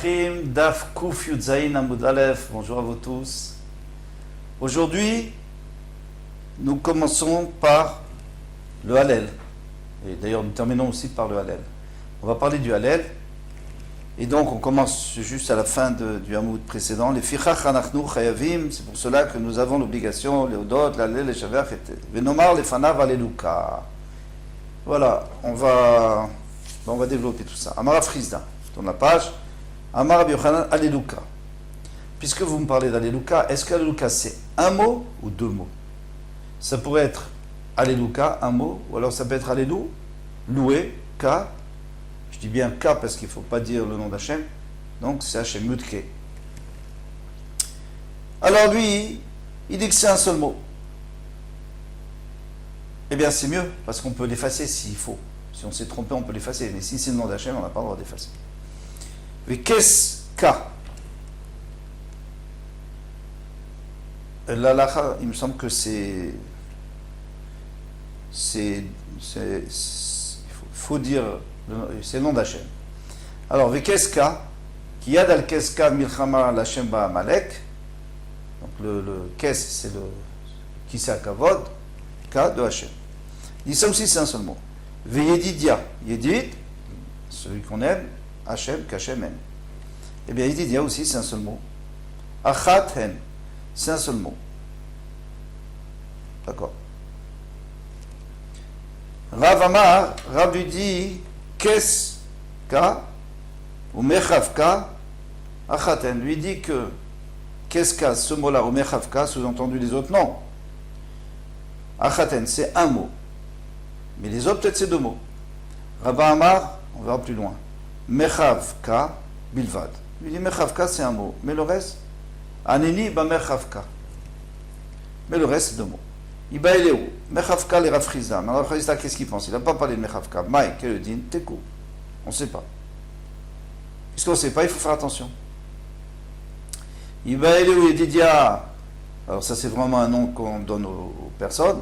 Melachim, Daf Kuf Yudzaïn Amud Aleph. Bonjour à vous tous. Aujourd'hui, nous commençons par le Hallel. Et d'ailleurs, nous terminons aussi par le Hallel. On va parler du Hallel. Et donc, on commence juste à la fin du Hamoud précédent. Les Fichach Anachnu Chayavim, c'est pour cela que nous avons l'obligation, les Odot, l'Hallel, les Shavach, et Venomar, les Fanav, Alleluka. Voilà, on va développer tout ça. Amara Frisda, tourne la page. Amar Rabbi Yochanan, Alleluka. Puisque vous me parlez d'Alleluka, est-ce qu'Alleluka c'est un mot ou deux mots? Ça pourrait être Alleluka, un mot, ou alors ça peut être Allelou, loué, Ka. Je dis bien Ka parce qu'il ne faut pas dire le nom d'Hachem. Donc c'est Hachem Yudke. Alors lui, il dit que c'est un seul mot. Eh bien c'est mieux, parce qu'on peut l'effacer s'il faut. Si on s'est trompé, on peut l'effacer. Mais si c'est le nom d'Hachem, on n'a pas le droit d'effacer. Mais qu'est-ce Ka? L'alacha, il me semble que il faut dire, c'est le nom d'Hachem. Alors, Vekeska, qui y a dans le Keska Milchama l'Hachem Ba'amalek, donc le Kes, c'est le Kisa Kavod, Ka de Hachem. Il dit ça aussi, c'est un seul mot. Veyedidia, Yedid, celui qu'on aime, Hachem, qu'Hachem aime. Eh bien, Yedidia aussi, c'est un seul mot. Achat Hen, c'est un seul mot. D'accord. Rav Amar, Rav lui dit Kes Ka ou Mechavka Achaten. Lui dit que Keska, ce mot-là, ou Mechavka, sous-entendu les autres, non. Achaten, c'est un mot. Mais les autres, peut-être, c'est deux mots. Rav Amar, on verra plus loin. Mechavka Bilvad. Lui dit Mechavka, c'est un mot. Mais le reste, Aneni ba Mechavka. Mais le reste, c'est deux mots. Iba Eleu, Mechavka les Rafriza. Mais Rafriza, qu'est-ce qu'il pense? Il n'a pas parlé de Mechavka. Maï, quel est le din? Tekou. On ne sait pas. Puisqu'on ne sait pas, il faut faire attention. Iba Eleu et Didia. Alors, ça, c'est vraiment un nom qu'on donne aux personnes.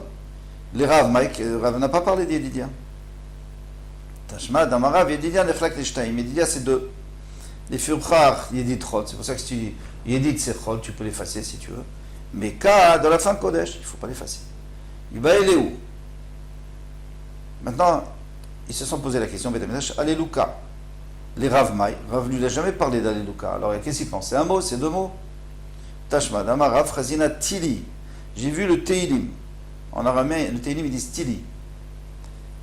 Les Rav, Maïk, Rav n'a pas parlé d'Yedidia. Tashma, Damarav, Yedidia, Neflak, Neshtaim. Yedidia, c'est deux. Les Furchar, Yedid Chol. C'est pour ça que si tu dis Yedid, c'est Chol, tu peux l'effacer si tu veux. Mais Ka, dans la fin de Kodesh, il ne faut pas l'effacer. Iba Eleu. Maintenant, ils se sont posé la question, Alléluka. Les Rav Maï, Rav lui n'a jamais parlé d'Alléluka. Alors, qu'est-ce qu'il pense? C'est un mot, c'est deux mots. Tashma, Damarav, Chazina, Tili. J'ai vu le Teilim. En araméen, le Teilim, ils disent Tili.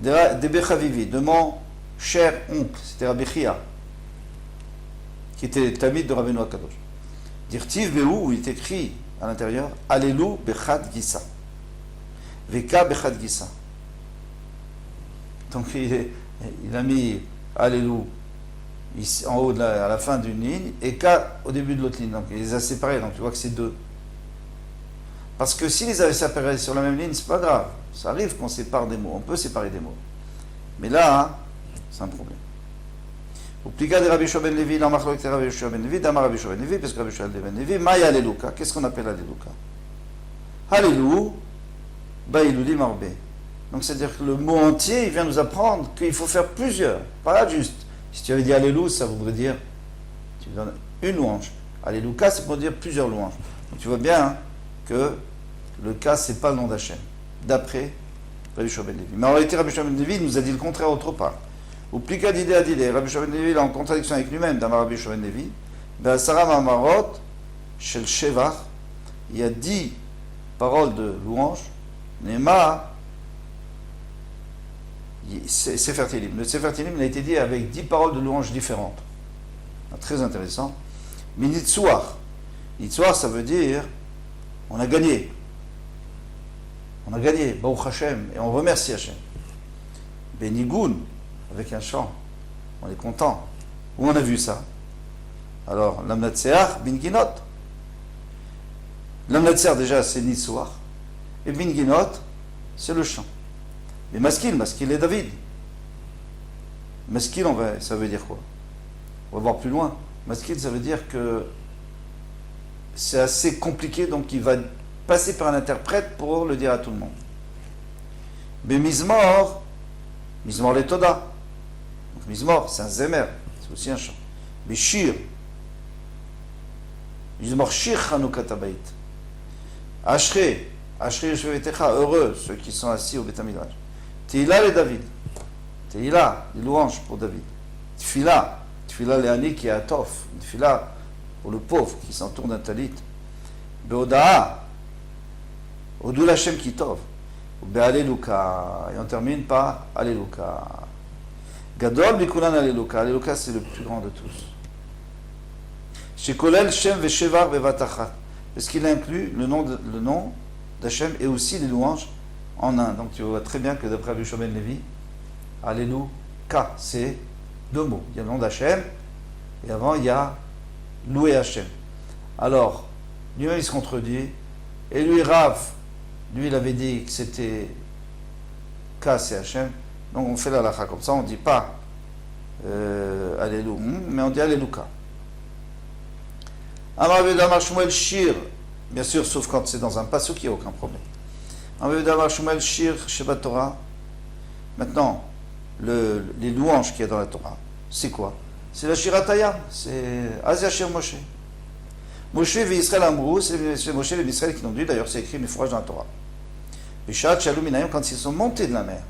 De Bechavivi, de mon cher oncle, c'était Rabbi Chia, qui était tamid de Rabbeinu HaKadosh. Dirtiv Behu, où il est écrit à l'intérieur, Alelu Bechad Gissa. Veka Bechad Gissa. Donc il a mis Alelu en haut, à la fin d'une ligne, et Ka au début de l'autre ligne. Donc il les a séparés, donc tu vois que c'est deux. Parce que s'ils les avaient séparés sur la même ligne, c'est pas grave. Ça arrive qu'on sépare des mots. On peut séparer des mots. Mais là, hein, c'est un problème. Au pliga de Rabbi Yoshua ben Levi, dans Machlok de Rabbi Yoshua ben Levi, d'Amar Rabbi Yoshua ben Levi, parce que Rabbi Yoshua ben Levi, Maya Alléluka. Qu'est-ce qu'on appelle Alléluka? Allélu, Baïloudi Marbe. Donc c'est-à-dire que le mot entier, il vient nous apprendre qu'il faut faire plusieurs. Pas juste. Si tu avais dit Allélu, ça voudrait dire, tu donnes une louange. Alléluka, c'est pour dire plusieurs louanges. Donc tu vois bien hein, que le cas, c'est pas le nom d'Hachem. D'après Rabbi Yoshua ben Levi. Mais en réalité, Rabbi Yoshua ben Levi nous a dit le contraire autre part. Ou plika d'idée à d'idée, Rabbi Yoshua ben Levi est en contradiction avec lui-même dans Rabbi Yoshua ben Levi. Ben Saram Amarot, Shel Shevach, il y a 10 paroles de louange. Nema, Sefer Tehillim. Le Sefer Tehillim a été dit avec 10 paroles de louange différentes. Très intéressant. Mais Nitsuach. Nitsuach, ça veut dire on a gagné. On a gagné, Baruch Hashem, et on remercie Hashem. Benigoun, avec un chant, on est content. Où on a vu ça? Alors, l'Amnatseach, Binginot. L'Amnatseach, déjà, c'est Nitsuach. Et Binginot, c'est le chant. Mais Maskil est David. Maskil, ça veut dire quoi? On va voir plus loin. Maskil, ça veut dire que c'est assez compliqué, donc il va passer par un interprète pour le dire à tout le monde. Mais Mizmor les Toda. Donc Mizmor, c'est un Zemer, c'est aussi un chant. Mais Shir, Il dit Morshir Chanukah Tabait. Ashrei Yoshevetecha, heureux ceux qui sont assis au Beth Midrash. Tehila le David. Tehila, les louanges pour David. Tfila Léani qui est Atof. Tfila pour le pauvre qui s'entoure d'un talit. Beodaa, Odou Lachem Kitov. Be'aleluka. Et on termine par Alléluka. Gadol Bikulan Alléluka. Alléluka, c'est le plus grand de tous. Shekolel Shem Veshevar Bevatachat. Parce qu'il inclut le nom d'Hachem et aussi les louanges en un. Donc tu vois très bien que d'après Rabbi Shimon Levi, Alléluka, c'est deux mots. Il y a le nom d'Hachem et avant il y a louer Hachem. Alors, lui-même il se contredit. Et lui, Rav, lui il avait dit que c'était Ka, c'est Hachem. Donc on fait la lacha comme ça, on ne dit pas Alléluia, mais on dit Alléluka. Amar Vedamar Shmuel Shir, bien sûr, sauf quand c'est dans un pasuk, il n'y a aucun problème. Amar Vedamar Shmuel Shir Sheba Torah. Maintenant, les louanges qu'il y a dans la Torah, c'est quoi? C'est la Shirataya, c'est Azia Shir Moshe. Moshe et Israël Amrou, c'est Moshe et Israël qui l'ont dit, d'ailleurs c'est écrit Mifraj dans la Torah. Et Shat Shalom Minayim, quand ils sont montés de la mer.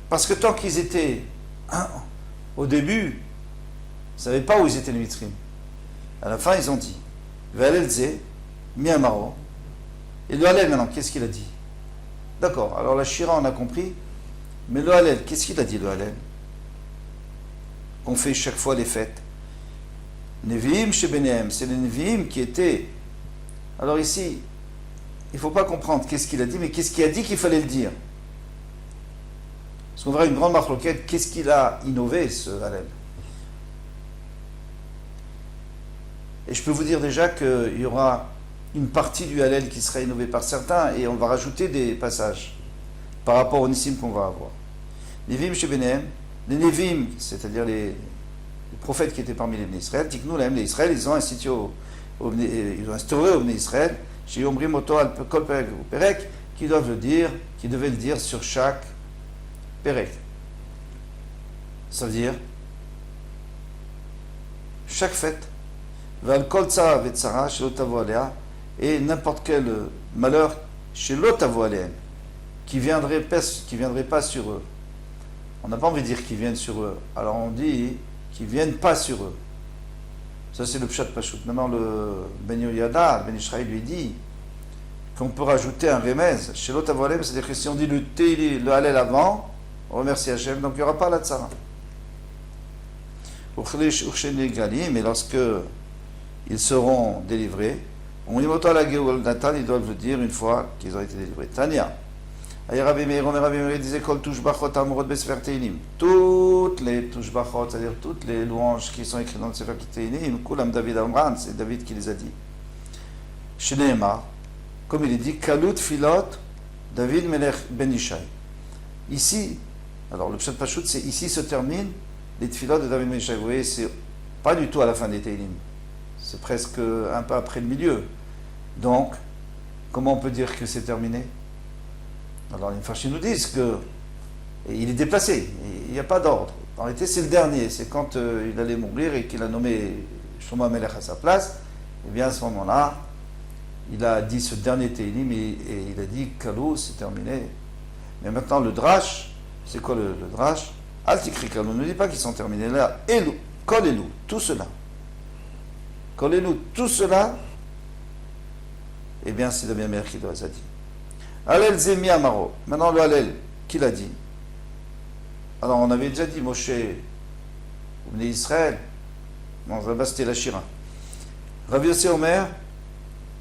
Parce que tant qu'ils étaient au début, ils ne savaient pas où ils étaient les Mitzrim. À la fin, ils ont dit Ve'alelze, Miamaro. Et le Halel, maintenant, qu'est-ce qu'il a dit? D'accord, alors la Shira, on a compris. Mais le Halel, qu'est-ce qu'il a dit, le Halel? Qu'on fait chaque fois les fêtes. Nevi'im chez Benehem, c'est les Nevi'im qui étaient. Alors ici, il ne faut pas comprendre qu'est-ce qu'il a dit, mais qu'est-ce qu'il a dit qu'il fallait le dire. Parce qu'on verra une grande marloquette, qu'est-ce qu'il a innové, ce Halel? Et je peux vous dire déjà qu'il y aura une partie du Halel qui sera innové par certains, et on va rajouter des passages par rapport au Nissim qu'on va avoir. Nevi'im chez Benehem, les Nevi'im, c'est-à-dire les prophètes qui étaient parmi les Bnei Israël, Tiknou lahem les Israël, ils ont institué ils ont instauré au Bnei Israël, chez Yomrim Oto al Kol Perek ou Perek, qui doivent le dire, qui devaient le dire sur chaque Perek. Ça veut dire chaque fête, Val Kol Tzara Vetzara, chez l'Otavo Alea, et n'importe quel malheur chez l'Otavo Alea, qui viendrait pas sur eux. On n'a pas envie de dire qu'ils viennent sur eux. Alors on dit qu'ils ne viennent pas sur eux. Ça c'est le Pshat Pashut. Maintenant le Ben Yoyada, Ben Israël lui dit qu'on peut rajouter un remez. Chez l'Otavo Alea, c'est-à-dire que si on dit le Halel avant, on remercie Hachem, donc il n'y aura pas la tzara. Mais lorsque ils seront délivrés, on y à la Géoul Nathan, ils doivent le dire une fois qu'ils ont été délivrés. Tania. Rabbi Meir disait Kol Tushbachot Amorot Besfer Teilim. Toutes les Tushbachot, c'est-à-dire toutes les louanges qui sont écrites dans le Sefer Teilim, Kulam David Amran, c'est David qui les a dit. Shneema, comme il est dit, Kalut Filot David Melech Ben Ishai. Ici, alors le Pshat Pashut, c'est ici se terminent les Tfilot de David Ben Ishai. Vous voyez, c'est pas du tout à la fin des Teilim. C'est presque un peu après le milieu. Donc, comment on peut dire que c'est terminé? Alors les Farshim nous disent qu'il est déplacé, il n'y a pas d'ordre. En réalité, c'est le dernier, c'est quand il allait mourir et qu'il a nommé Shlomo Melech à sa place. Et bien à ce moment-là, il a dit ce dernier Teilim et il a dit Kalou, c'est terminé. Mais maintenant, le Drash, c'est quoi le Drash? Altikri Kalou, ne dit pas qu'ils sont terminés là. Elou, Kol Elou, tout cela. Kol Elou, tout cela, eh bien c'est le bien meilleur qui doit être dit. Halel Zemi Amaro. Maintenant le Halel, qui l'a dit? Alors on avait déjà dit Moshe, vous venez d'Israël. Bon, là-bas c'était la Shira. Rav Yossi Omer,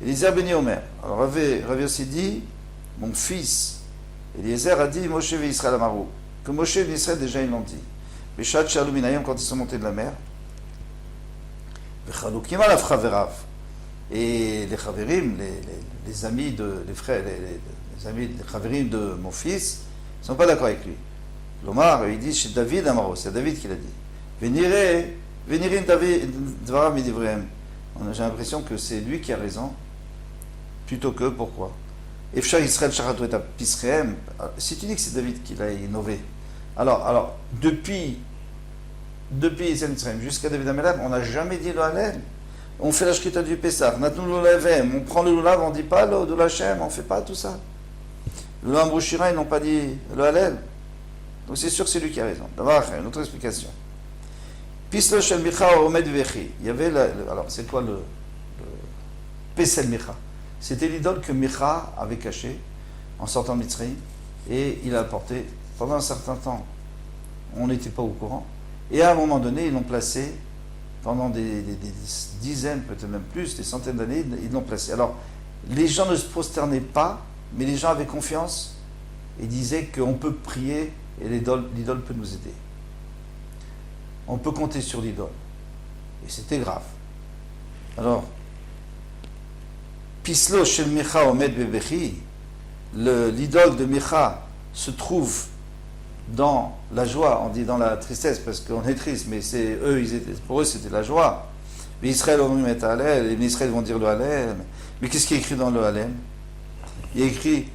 Eliezer Beni Omer. Alors Rav Yossi dit, mon fils Eliezer a dit Moshe ve Israël Amaro. Que Moshe et Israël déjà ils l'ont dit. Beshat Shalom Minayim quand ils sont montés de la mer. Vechalukim alav Chaverav. Et les Chaverim, les amis les frères, les amis, les Chaverim de mon fils, ne sont pas d'accord avec lui. L'Omar, il dit, chez David Amaro, c'est David qui l'a dit. Venirin David Dvaram Midivrehem. J'ai l'impression que c'est lui qui a raison, plutôt que, pourquoi? Efshar Israël Sharatou et Pisrehem. Si tu dis que c'est David qui l'a innové, alors, depuis depuis Yetziat Mitzrayim jusqu'à David Amelach, on n'a jamais dit le Hallel. On fait la Shrita du Pessah, Natnu Lulavem, on prend le Lulav, on ne dit pas le de l'Hachem, on ne fait pas tout ça. Le Lambrouchira, ils n'ont pas dit le Hallel. Donc c'est sûr que c'est lui qui a raison. D'abord, une autre explication. Pislo Shel Micha Omed Vechi. Il y avait, alors c'est quoi le Pesel Micha? C'était l'idole que Micha avait cachée en sortant de Mitzrayim et il a apporté pendant un certain temps. On n'était pas au courant. Et à un moment donné, ils l'ont placé pendant des dizaines, peut-être même plus, des centaines d'années, ils l'ont placé. Alors, les gens ne se prosternaient pas, mais les gens avaient confiance et disaient qu'on peut prier et l'idole peut nous aider. On peut compter sur l'idole. Et c'était grave. Alors, Pislo Shel Micha Omed Bebechi, l'idole de Micha se trouve dans la joie, on dit dans la tristesse parce qu'on est triste, mais pour eux c'était la joie. Mais Israël on met Hallel, les Israël vont dire le Hallel. Mais qu'est-ce qui est écrit dans le Hallel? Il est écrit,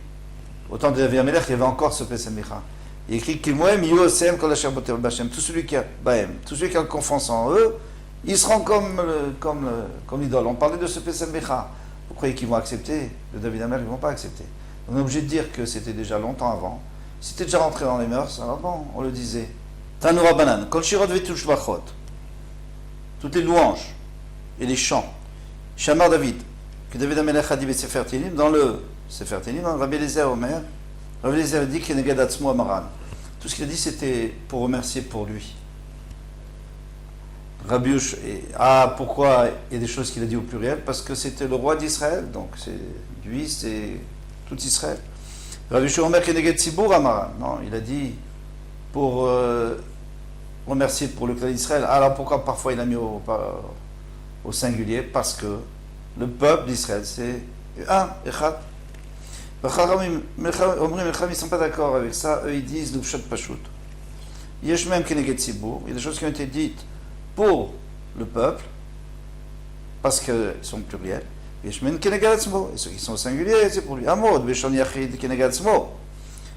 au temps de David Amelach, il y avait encore ce Pesel Micha. Il est écrit tout celui qui a confiance en eux, ils seront comme l'idole. On parlait de ce Pesel Micha. Vous croyez qu'ils vont accepter? Le David Amelach, ils ne vont pas accepter. On est obligé de dire que c'était déjà longtemps avant. C'était déjà rentré dans les mœurs, alors bon, on le disait. Tanoura Banan, Kol Shirot Vetush Bachot, toutes les louanges et les chants. Shamar David, que David Amelach a dit Sefer Tehillim, dans le Sefer Tehillim, Rabbi Eliezer Omer, Rabbi Eliezer dit Keneged Atzmo Amaran. Tout ce qu'il a dit, c'était pour remercier pour lui. Rabbi Yush, pourquoi il y a des choses qu'il a dit au pluriel? Parce que c'était le roi d'Israël, donc lui, c'est tout Israël. Rabbi Yush Omer Keneged Tzibur Amaran. Non, il a dit pour remercier pour le clan d'Israël. Alors pourquoi parfois il a mis au singulier? Parce que le peuple d'Israël, c'est un, Echad. Ils ne sont pas d'accord avec ça. Eux, ils disent Lupshot Pashut. Yeshmem Keneged Tzibur. Il y a des choses qui ont été dites pour le peuple, parce qu'ils sont pluriels. Yeshmem Keneged Atzmo. Et ceux qui sont au singulier, c'est pour lui. Amod, Beshon Yachid Keneged Atzmo.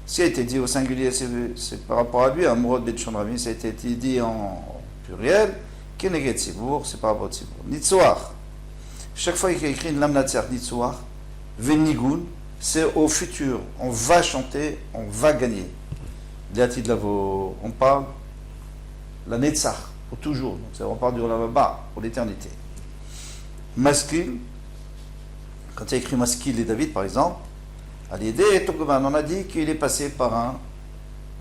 Ce qui a été dit au singulier, c'est par rapport à lui. Amod, Beshon Rami, ça a été dit en pluriel. Keneged Tzibur, c'est par rapport au Tzibur. Nitzoach. Chaque fois qu'il y a écrit une lamna tzar Nitzoach, Venigun, c'est au futur. On va chanter, on va gagner. On parle la Netzach, pour toujours. Donc, on parle du Olam pour l'éternité. Maskil, quand il y a écrit Maskil et David, par exemple, on a dit qu'il est passé par un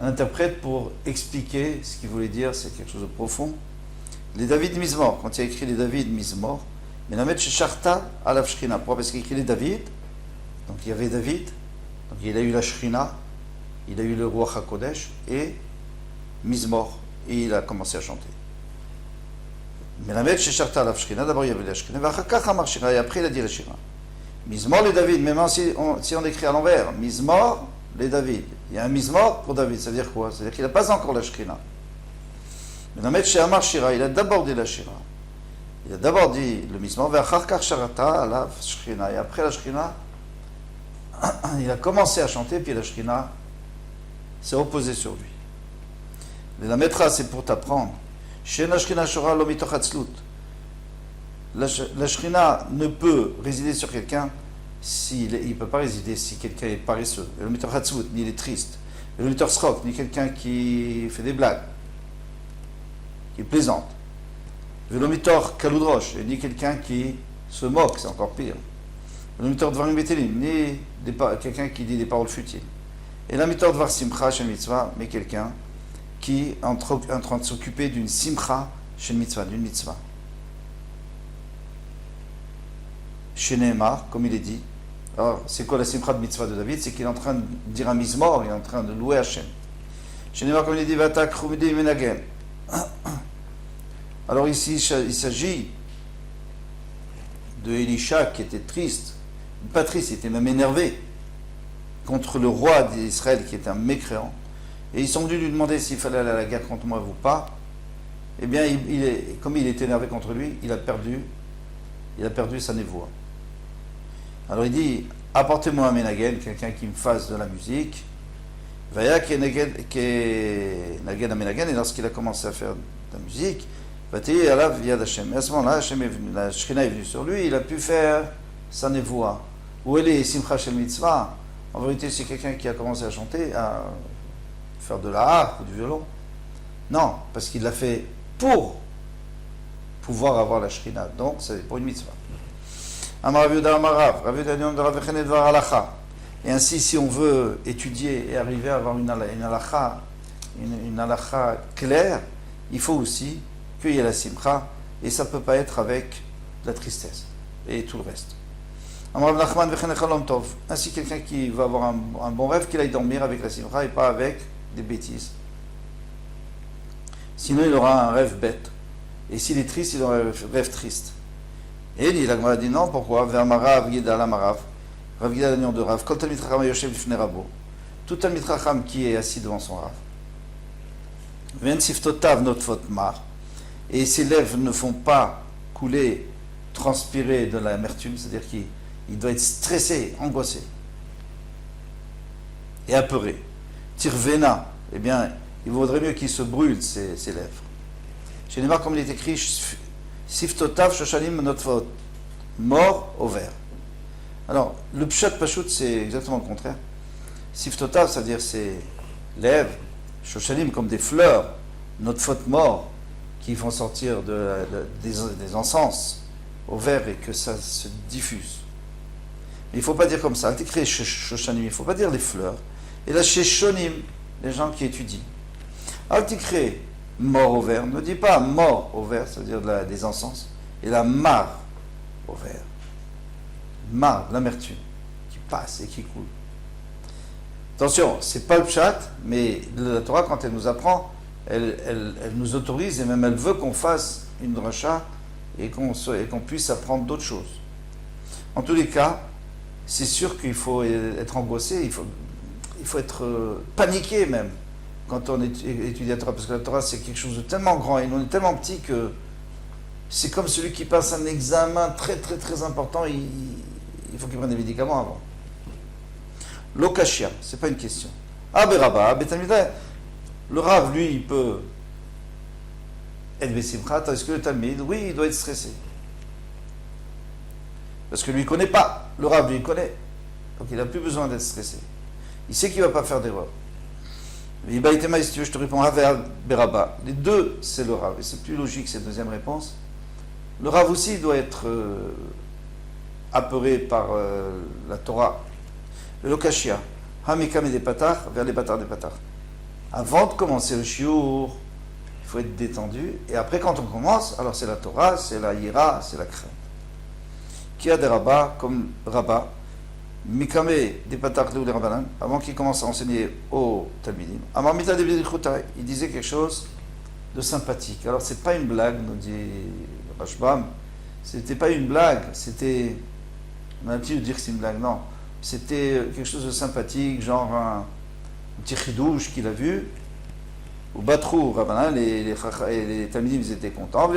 interprète pour expliquer ce qu'il voulait dire, c'est quelque chose de profond. Les David Mizmor, quand il y a écrit les David Mizmor, mais la mettre chez Sharta à la Shrina. Pourquoi? Parce qu'il a écrit les David. Donc il y avait David, donc il a eu la Shrina, il a eu le Ruach HaKodesh et Mizmor, et il a commencé à chanter. Mais la mettre chez Sharta à la Shrina, d'abord il y avait la Shrina, et après il a dit la Shrina. Mizmor les David, même si on écrit à l'envers, Mizmor les David. Il y a un Mizmor pour David, ça veut dire quoi? C'est-à-dire qu'il n'a pas encore la Shrina. Mais la mettre chez Amar Shira, il a d'abord dit la Shira. Il a d'abord dit le Mizmor, et après la Shrina, il a commencé à chanter, puis la Shrina s'est opposée sur lui. La Metra, c'est pour t'apprendre. La Shrina ne peut résider sur quelqu'un il ne peut pas résider si quelqu'un est paresseux. Le Mitor Hatzvut, ni il est triste. Le Mitor Srok, ni quelqu'un qui fait des blagues, qui plaisante. Le Mitor Kaludrosh, ni quelqu'un qui se moque, c'est encore pire. Le Mitor Dvarim Betelim, ni quelqu'un qui dit des paroles futiles. Et la Mitor Dvar Simcha Shel Mitzvah, mais quelqu'un qui est en train de s'occuper d'une Simcha Shel Mitzvah, d'une Mitzvah. Chez Nehemar, comme il est dit. Alors, c'est quoi la Simcha de Mitzvah de David? C'est qu'il est en train de dire un Mizmor, il est en train de louer Hachem. Chez Nehemar, comme il est dit, Vatak Chumidi Menagem. Alors ici, il s'agit de Elisha qui était triste, pas triste, il était même énervé contre le roi d'Israël qui était un mécréant. Et ils sont venus lui demander s'il fallait aller à la guerre contre moi ou pas. Eh bien, comme il était énervé contre lui, il a perdu sa névoie. Alors il dit, apportez-moi un Ménagel, quelqu'un qui me fasse de la musique, Vaya Naged Amenagen, et lorsqu'il a commencé à faire de la musique, Vatei Alav Yad Hashem. Et à ce moment-là, Hashem est venu, la Shrina est venue sur lui, il a pu faire sa nevoa. Où elle est Simcha Shel Mitzvah? En vérité, c'est quelqu'un qui a commencé à chanter, à faire de la harpe ou du violon. Non, parce qu'il l'a fait pour pouvoir avoir la Shrina. Donc, c'est pour une mitzvah. Amar Rav Yehuda Amar Rav, Rav Yehuda Nion de Rav Echene Dvar Halacha. Et ainsi, si on veut étudier et arriver à avoir une halakha claire, il faut aussi qu'il y ait la simcha, et ça ne peut pas être avec la tristesse et tout le reste. Ainsi, quelqu'un qui va avoir un bon rêve, qu'il aille dormir avec la simcha et pas avec des bêtises. Sinon, il aura un rêve bête. Et s'il est triste, il aura un rêve triste. Et il a dit non, pourquoi? Rav Gida l'agnon de Rav, Kol Talmid Chacham Yoshev Lifnei Rabo. Tout Talmid Chacham qui est assis devant son Rav. Ven Siftotav Notfot Mar. Et ses lèvres ne font pas couler, transpirer de l'amertume, c'est-à-dire qu'il doit être stressé, angoissé et apeuré. Tirvena, eh bien, il vaudrait mieux qu'il se brûle ses lèvres. Chez Neymar, comme il est écrit, Siftotav Shoshanim Notfot, mort au vert. Alors, le pshat pachout, c'est exactement le contraire. Siftotav, c'est-à-dire ses lèvres, shoshanim, comme des fleurs, notre faute mort, qui font sortir des encens au vert et que ça se diffuse. Mais il ne faut pas dire comme ça. T'écris shoshanim, il ne faut pas dire les fleurs. Et là, chez shonim, les gens qui étudient. T'écris mort au vert, ne dis pas mort au vert, c'est-à-dire des encens, et la mar au vert. Mar, l'amertume, qui passe et qui coule. Attention, c'est pas le pshat, mais la Torah, quand elle nous apprend, elle nous autorise et même elle veut qu'on fasse une dracha et qu'on puisse apprendre d'autres choses. En tous les cas, c'est sûr qu'il faut être angoissé, il faut être paniqué même quand on étudie la Torah, parce que la Torah c'est quelque chose de tellement grand et on est tellement petit que c'est comme celui qui passe un examen très très très important, il faut qu'il prenne des médicaments avant. L'okashia, c'est pas une question. Beraba, Betamida, le Rav, lui, il peut être Bessimcha, est-ce que le Talmid, oui, il doit être stressé. Parce que lui, il ne connaît pas. Le Rav, lui, il connaît. Donc, il n'a plus besoin d'être stressé. Il sait qu'il ne va pas faire d'erreur. Si tu veux, je te réponds, Beraba. Les deux, c'est le Rav. Et c'est plus logique, cette deuxième réponse. Le Rav aussi doit être apeuré par la Torah. Le Lokashia, Hamikam des Patars, vers les Patars des Patars. Avant de commencer le shiur, il faut être détendu. Et après, quand on commence, alors c'est la Torah, c'est la Yira, c'est la crainte. Qui a des rabbins comme Rabbah, Mikame des Patars ou des Rabbanan, avant qu'il commence à enseigner aux Talmidim. Amamita de Bidikhutai, il disait quelque chose de sympathique. Alors, c'est pas une blague, nous dit Rashbam. C'était pas une blague, c'était. On a l'habitude de dire que c'est une blague, non. C'était quelque chose de sympathique, genre un petit chidouche qu'il a vu. Au Batrou, Rabbanan, les Talmidim, ils étaient contents.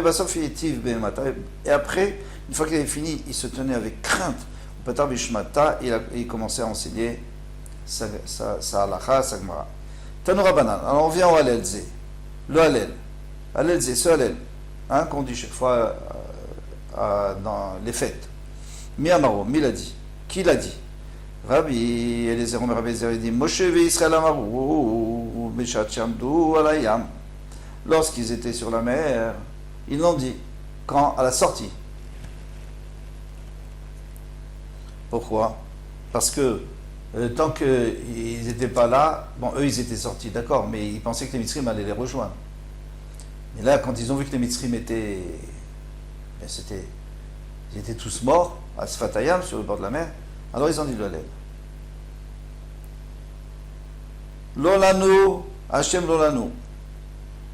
Et après, une fois qu'il avait fini, il se tenait avec crainte. Au Patar Bishmata, il commençait à enseigner sa halakha, sa gemara. Tanu Rabbanan. Alors on vient au Halelze. Le Halel. Halelze, ce Halel. Qu'on dit chaque fois dans les fêtes. Mi Amaro, mi l'a dit. Qui l'a dit? Rabbi Eliezer Omer Rabbi Eliezer dit Moshe ve Israël Amaru Beshat Shamdu Alayam. Lorsqu'ils étaient sur la mer, ils l'ont dit. Quand? À la sortie. Pourquoi? Parce que tant qu'ils n'étaient pas là, bon, eux ils étaient sortis, d'accord, mais ils pensaient que les Mitzrim allaient les rejoindre. Mais là, quand ils ont vu que les Mitzrim étaient. Ben, ils étaient tous morts à Sfatayam, sur le bord de la mer. Alors ils ont dit le Halel. Lolano, Hachem Lolano.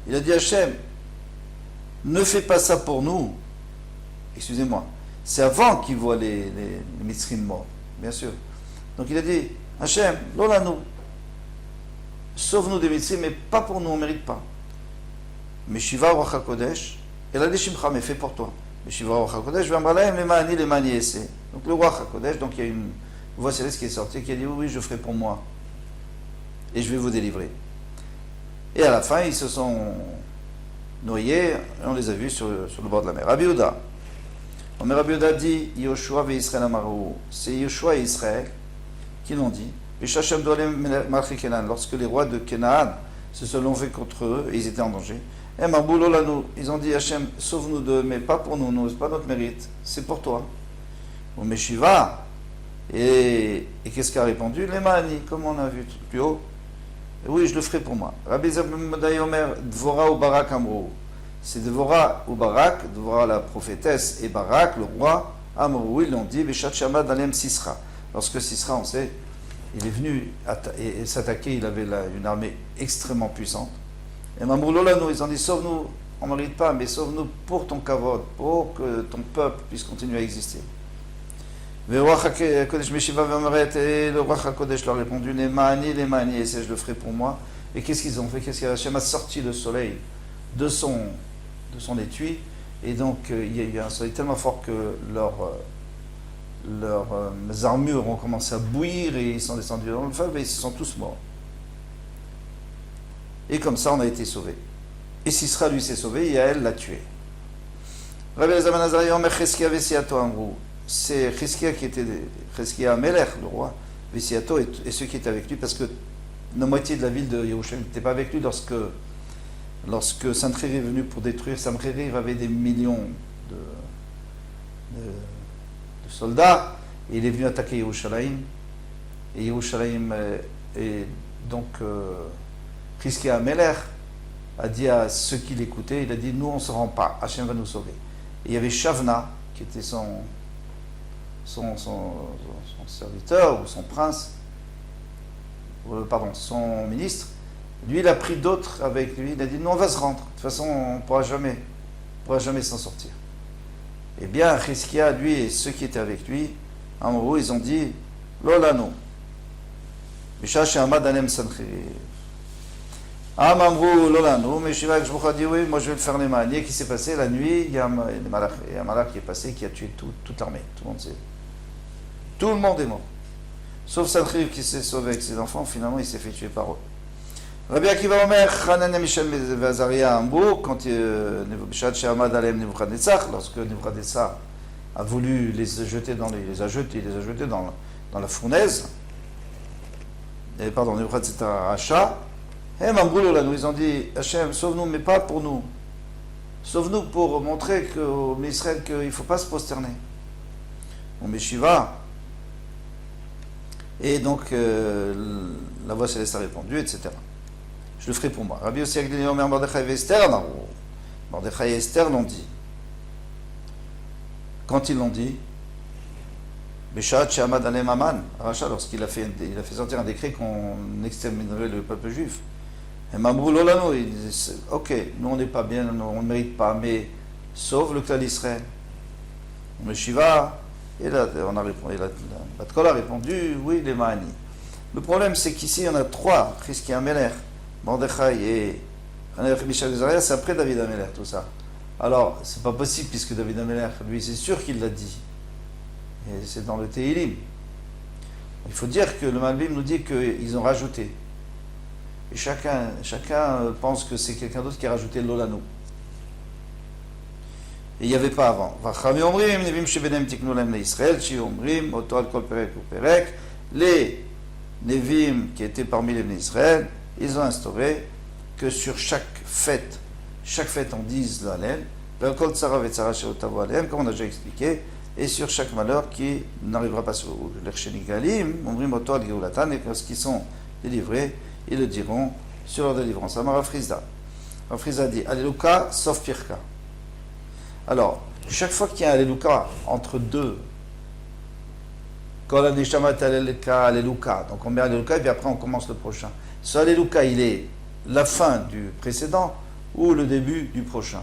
Il a dit Hachem, ne fais pas ça pour nous. Excusez-moi. C'est avant qu'il voit les Mitzrim morts, bien sûr. Donc il a dit Hachem, Lolano. Sauve-nous des Mitzrim, mais pas pour nous, on ne mérite pas. Mais Shiva Ruach HaKodesh, et la Deshimcha, mais fait pour toi. Shiva Ruach HaKodesh, Vamralaim, les mani essaie. Donc le Ruach HaKodesh, donc il y a une voix céleste qui est sortie qui a dit oui, je ferai pour moi. et je vais vous délivrer. Et à la fin, ils se sont noyés, et on les a vus sur le bord de la mer. Rabbi Yehuda. Rabbi Yehuda dit, Yoshua ve Israël Amaru. C'est Yoshua et Israël qui l'ont dit. Lorsque les rois de Canaan se sont levés contre eux, et ils étaient en danger. Ils ont dit, Hachem, sauve-nous d'eux, mais pas pour nous, c'est pas notre mérite, c'est pour toi. Au Meshiva, et qu'est-ce qu'a répondu? Les Mahani, comme on a vu plus haut. Oui, je le ferai pour moi. Rabbi Zabmadaï Omer, Dvora ou Barak Amrou. C'est Dvora ou Barak, Dvora la prophétesse et Barak, le roi, Amrou, ils l'ont dit, Beshat Shamad Alem Sisra. Lorsque Sisra, on sait, il est venu et s'attaquer, il avait une armée extrêmement puissante. Et Mamroulolano, ils ont dit, sauve-nous, on ne mérite pas, mais sauve-nous pour ton kavod, pour que ton peuple puisse continuer à exister. Et le roi HaKodesh leur a répondu, les mani, et c'est je le ferai pour moi. Et qu'est-ce qu'ils ont fait? Qu'est-ce qu'Hachem a sorti le soleil de son étui, et donc il y a eu un soleil tellement fort que leurs armures ont commencé à bouillir, et ils sont descendus dans le feu, et ils se sont tous morts. Et comme ça, on a été sauvés. Et Sisra, lui, s'est sauvé, et Yael l'a tué. Rabbi Elazar Nazari Omer Cheskia Vesiato Amrou. C'est Cheskia qui était Cheskia Melech, le roi, Vesiato, et ceux qui étaient avec lui, parce que la moitié de la ville de Yerushalayim n'était pas avec lui lorsque Sancheriv est venu pour détruire. Sancheriv avait des millions de soldats, et il est venu attaquer Yerushalayim. Et Yerushalayim est donc Cheskia Melech a dit à ceux qui l'écoutaient, il a dit, nous on ne se rend pas, Hachem va nous sauver. Et il y avait Shavna, qui était son serviteur, ou son prince, son ministre. Lui, il a pris d'autres avec lui, il a dit, nous on va se rendre, de toute façon on ne pourra jamais s'en sortir. Eh bien, Cheskia, lui et ceux qui étaient avec lui, en gros, ils ont dit, Lolano, Mishash Amad Alem Sancheriv. Amamrou Lolano, mais Shiva Jboucha dit oui, moi je vais le faire les manier. Qui s'est passé la nuit? Il y a un malach qui est passé, qui a tué toute l'armée. Tout le monde sait. Tout le monde est mort. Sauf Sancheriv qui s'est sauvé avec ses enfants, finalement il s'est fait tuer par eux. Rabbi Akiva Omer, Hanan et Michel Vazaria Amrou, quand Bishat Shehamad Alem Nebuchadnezzar, lorsque Nebuchadnezzar a voulu les jeter dans la fournaise, Nebuchadnezzar Hacha. Ils ont dit, Hachem, sauve-nous, mais pas pour nous. Sauve-nous pour montrer qu'au Israël qu'il ne faut pas se prosterner. On Meshiva. Et donc, la voix céleste a répondu, etc. Je le ferai pour moi. Rabbi Yossi Agdini Omer Mordechai et Esther, Mordechai et Esther l'ont dit. Quand ils l'ont dit, Beshat Shehamad Alem Aman, Racha, lorsqu'il a fait sortir un décret qu'on exterminerait le peuple juif. Et Mamrou Lolano, il disait, ok, nous on n'est pas bien, on ne mérite pas, mais sauve le clan d'Israël. Mais Shiva, et là, Batkol a répondu, oui, les Mahani. Le problème, c'est qu'ici, il y en a trois, Cheskia Melech, Mordechai et Hanech Mishal Zaria, c'est après David Amelech, tout ça. Alors, c'est pas possible, puisque David Amelech, lui, c'est sûr qu'il l'a dit. Et c'est dans le Tehillim. Il faut dire que le Malbim nous dit qu'ils ont rajouté. Et chacun pense que c'est quelqu'un d'autre qui a rajouté l'Olano. Et il n'y avait pas avant. Les Nevim qui étaient parmi les Bnei Israël, ils ont instauré que sur chaque fête on dise l'Halel, comme on a déjà expliqué, et sur chaque malheur qui n'arrivera pas sur eux. Les Chenigalim, et lorsqu'ils sont délivrés, ils le diront sur leur délivrance. Amar Afrizda. Afrizda dit Alléluia sauf Pirka. Alors, chaque fois qu'il y a un Alléluia entre deux, quand la Neshamat Alléluia, donc on met Alléluia et puis après on commence le prochain. Ce Alléluia, il est la fin du précédent ou le début du prochain.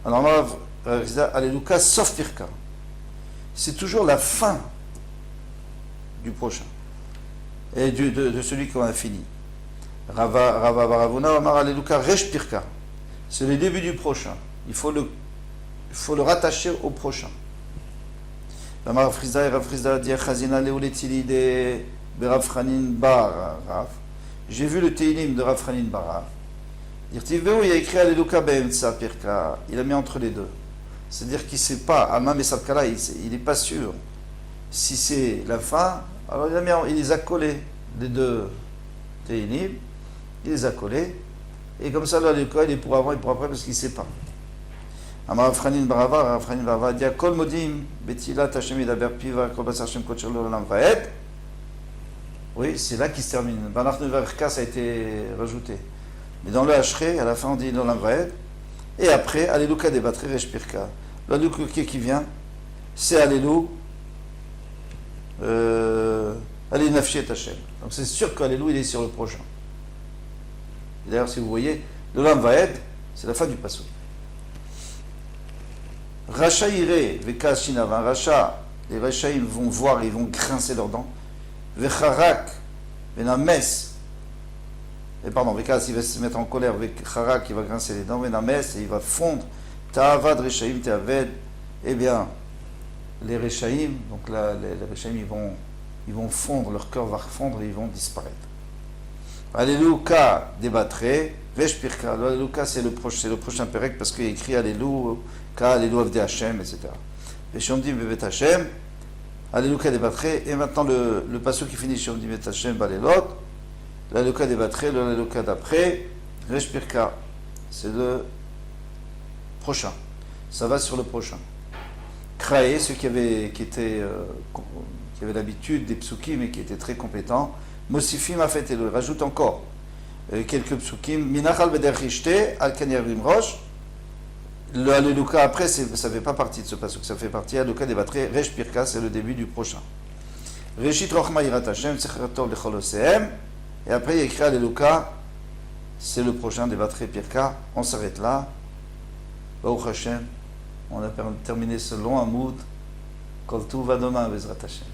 Alors, Alléluia sauf Pirka. C'est toujours la fin du prochain. Et de celui qu'on a fini. Rava Baravuna, Amar Alléluia Resh Pirka. C'est le début du prochain. Il faut le rattacher au prochain. Amar Frizda et Rafrizda dit Chazina Leuletili Berav Chanin Bar Rav. J'ai vu le Teilim de Rav Chanin Bar Rav. Dirtiveu, il a écrit Alléluia Be'emtsa Pirka. Il a mis entre les deux. C'est-à-dire qu'il ne sait pas, Amma Mesapkala, il n'est pas sûr. Si c'est la fin, alors il les a collés, les deux Teilim, il les a collés. Et comme ça, l'Alléluia, il est pour avant et pour après parce qu'il ne sait pas. Amar Franin Barava, dit Kol Modim, Betilat Hashem Yedaber Piva, Kol Basar Hashem Kocher L'Olam Vaed. Oui, c'est là qu'il se termine. Banach Nevarka, ça a été rajouté. Mais dans le Hachré, à la fin, on dit L'Olam Vaed. Et après, Alléluia Debatri Reshpirka. L'Alléluia qui vient, c'est Alléluia. Alléluia Nafshi et Hashem. Donc c'est sûr qu'Alléluia, il est sur le prochain. Et d'ailleurs, si vous voyez, L'Olam Vaed, c'est la fin du passage. Racha ire, Vekas Shinav, un Racha, les Rachaïm vont voir, ils vont grincer leurs dents. Vecharak, Venames, et pardon, Vekas, il va se mettre en colère, Vecharak, il va grincer les dents, Venames, et il va fondre. Ta'avad Rechaïm, Ta'aved, eh bien, les Rechaïm, donc là, les Rechaïm, ils vont fondre, leur cœur va fondre et ils vont disparaître. Alléluia, débattré, Veshpirka, Alléluia, c'est le prochain pérec parce qu'il y a écrit Alléluia, Alléluia Avde Hashem, etc. Veshomdim Bevet Hashem, Alléluia débattré, et maintenant le passage qui finit Shomdim Bevet Hashem, Balelot, l'Alléluia débattré, l'Alléluia d'après, Veshpirka, c'est le prochain. Ça va sur le prochain. Kraé, ceux qui avaient l'habitude des psukim et qui étaient très compétents, Mosifim a fait et il rajoute encore quelques psukim. Minachal bederchishte al kanyerim rosh. Le Alléluia après, ça ne fait pas partie de ce passage, ça fait partie Alléluia débattré. Resh Pirka, c'est le début du prochain. Reshit rochma yirat Hashem, sechatov lecholosehem. Et après, il y a écrit Alléluia, c'est le prochain débattré Pirka. On s'arrête là. Baruch Hashem, on a terminé ce long amoud. Kol tuv demain, Bezrat Hashem.